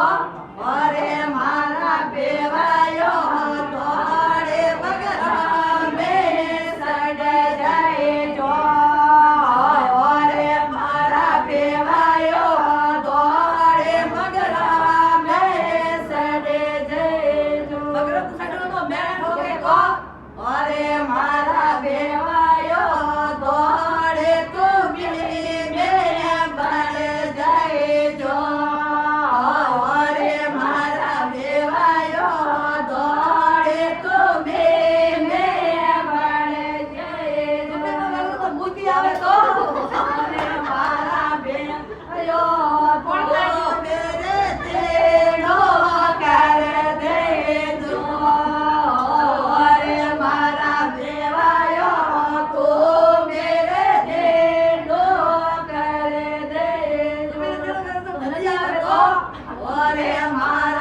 અરે મારા બેવાયો દોડે મગરા મે સડે જાય જો અરે મારા બેવાયો દોડે મગરા મે સડે જાય જો મગર સડો તો મેં ઠોકે તો અરે મારા બેવાયો દોડે તો બિલી મે બળ જાય જો અરે મારા બેવાયો દોડે તો મે બળ જાય જો તો મૂકી આવે તો અરે મારા બેવાયો દોડે રે તેડો કર દે જો અરે મારા બેવાયો તો મેરે દેડો કર દે જો ધનજી આવે તો અરે મારા